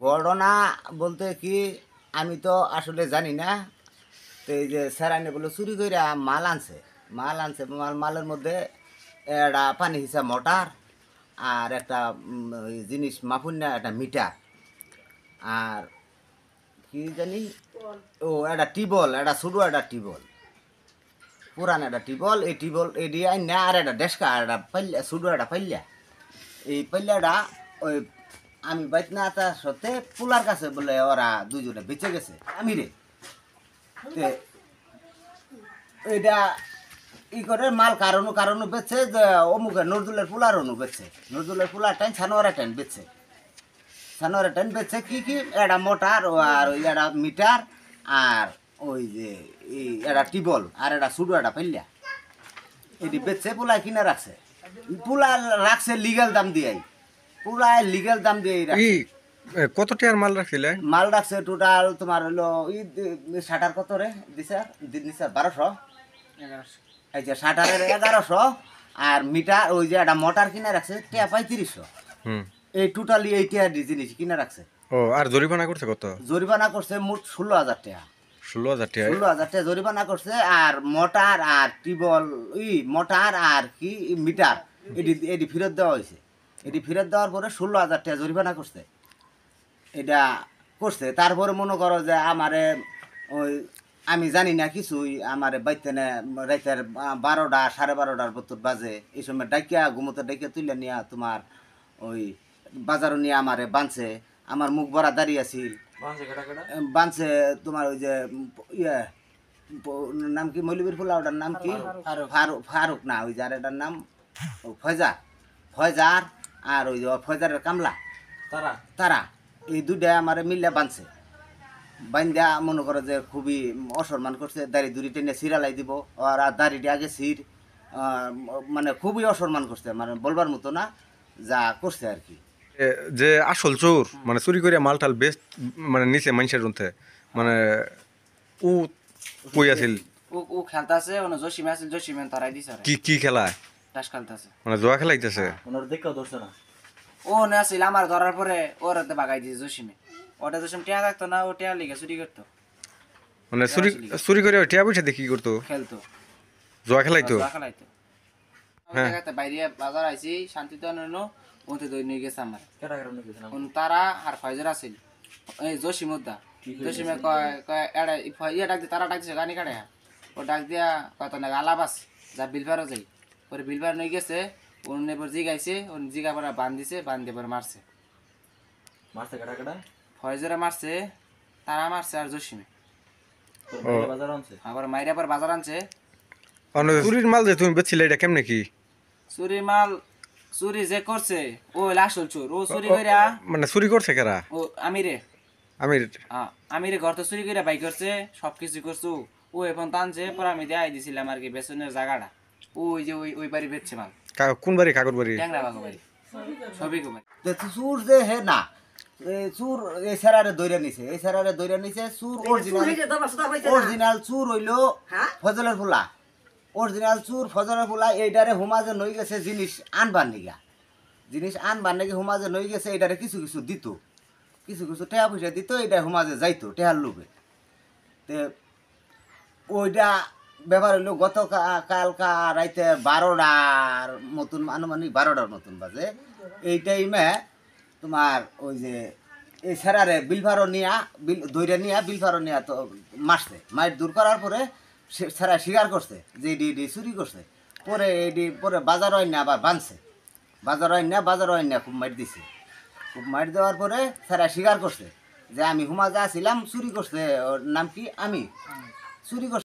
ঘটনা বলতে কি আমি তো আসলে জানি না। তো এই যে স্যারানি বলে চুরি করে মাল আনছে মালের মধ্যে একটা পানি হিসা মোটর আর একটা ওই জিনিস মাপুন না একটা মিটার আর কি জানি ও একটা টিবল একটা ছোটো একটা টিবল পুরান একটা টিবল এই টিবল এই দিয়ে না আর একটা ডেস্কা একটা পাল্লা ছোটো একটা পাল্লা এই পাল্লাটা ওই আমি বাইত না তার সত্ত্বে পোলার কাছে বলে ওরা দুজনে বেঁচে গেছে আমি রে তে এটা ই করে মাল কারণও বেচছে যে অমুকে নজরুলের পোলারও বেচছে নজরুলের পোলার টাইম ছানোয়ারা টাইম বেচছে কি একটা মোটর আর ওই একটা মিটার আর ওই যে একটা টিবল আর একটা সুডো একটা পাইলা এটি বেচছে পোলায় কিনে রাখছে পোলা রাখছে লিগ্যাল দাম দিয়ে পুরাই লিগ্যাল দাম দিয়ে কত টাকার মাল রাখছিলে? মাল রাখছে টোটাল তোমার হলো শাটার কত রে দিছে 1200 এই যে শাটারের 1100 আর মিটার ওই যে একটা মোটর কিনে রাখছে টিয়া 3500 এই টোটালি এই টিয়া জিনিস কিনে রাখছে। ও আর জরিমানা করছে কত? জরিমানা করছে মোট 16000 টাকা। 16000 টাকা জরিমানা করছে আর মোটর আর টিবল মোটর আর কি মিটার এটি ফেরত দেওয়া হয়েছে। এটি ফেরত দেওয়ার পরে 16000 টাকা জরিমানা করছে। এটা করছে তারপরে মনে করো যে আমারে ওই আমি জানি না কিছুই আমারে বাইতে না রাতের 12টা 12:30টার ভিতর বাজে এই সময় ডাকিয়া ঘুমোতে ডাকিয়া তুলে নিয়ে তোমার ওই বাজারও নিয়ে আমারে বাঁধছে আমার মুখ ভরা দাঁড়িয়ে আছিল বাঁধছে তোমার ওই যে ইয়ে নাম কি মৌলবীর পোলাওটার নাম কি ফারুক না ওই যার এটার নাম ফয়জার আর ওই ফয়জারের কামলা তারা এই দুইটা আমার মিলে বাঁধছে বান্ধা মনে করো যে খুবই অসম্মান করছে দাড়ি দুড়ি টেনে সিরালাই দিব আর দাড়িটি আগে সির মানে খুবই অসম্মান করছে মানে বলবার মতো না যা করছে আর কি। যে আসল চোর মানে চুরি করে মাল টাল বেস্ট মানে নিচে মানুষের মধ্যে মানে ও কই আছিল ও খেলতাছে ওনা জসিম আছিল জসিমেন তারাই দিছে কি খেলা টাস খেলতাছে মানে জুয়া খেলাইতেছে ওনার দেখেও ধরছে না ও না আছিল আমার ধরার পরে ওরাতে বাগাই দিছে জসিমে ওটা জসিম টিয়া থাকতো না ও টিয়া লিগে চুরি করতো মানে চুরি করে টিয়া পয়সা দিয়ে কি করতো খেলতো জুয়া খেলাইতো হ্যাঁ বাইরে বাজার আইছি শান্তিতে ননো ওতে দই নিয়ে গেছে আমার কেটা কেটা নিয়ে গেছিলাম তারা আর ফয়জর আছিল এই জসিমুদ্দা জসিমে কয় এড়া ইয়া ডাক তারা ডাক দিছে গানি কাটে ও ডাক দিয়া কত না আলাবাস যা বিলবারও যাই পরে বিলবার নিয়ে গেছে অন্য পর জিগাইছে ওন জিগা পরে বান দিছে বান দিয়ে পরে মারছে কেটা কেটা ফয়জরে মারছে তারা মারছে আর জসিমে বাজার আনছে আবার মাইরা পর বাজার আনছে। চুরির মাল যে তুমি বেচছিলে এটা কেমনে কি চুরি মাল চুরি যে করছে ও আসল চোর ও চুরি কইরা মানে চুরি করছে কারা? ও আমিরে আমিরে ঘর তো চুরি কইরা বাই করছে সবকিছু করছে ও এখন টানছে পর আমি দেখাই দিছিলাম আর কি বেসনের জায়গাটা ওই যে ওই বাড়ি বেচছে মাল কোন বাড়ি? কাকর বাড়ি? ট্যাংরা বাগো বাড়ি সবই কুমার চুর যে হে না চুর এই স্যারারে দইরা নিছে চুর অরিজিনাল চুর হইলো ফজলের ফুলা অরিজিনাল চুর ফজলের ফুলা এইটারে হুমাজে নই গেছে জিনিস আনবার নাকি হুমাজে নই গেছে এইটারে কিছু দিত কিছু টেহা পয়সা দিত এটা হুমাজে যাইতো টেহার লোভে তে ওইটা ব্যাপার হইলো গত কালকা রাইতে 12টার মতন আনুমানিক 12টার মতন বাজে এই টাইমে তোমার ওই যে এই স্যারারে বিলভারও নিয়া দইরা নিয়া বিলভারও নিয়া তো মারছে মাইট দূর করার পরে স্যারা স্বীকার করছে যে এটি চুরি করছে পরে পরে বাজার হয় না আবার বাঁধছে বাজার হয় না খুব মাইট দিছে খুব মাইট দেওয়ার পরে স্যারা স্বীকার করছে যে আমি হুমাজা ছিলাম চুরি করছে ওর নাম কি আমি চুরি করছে।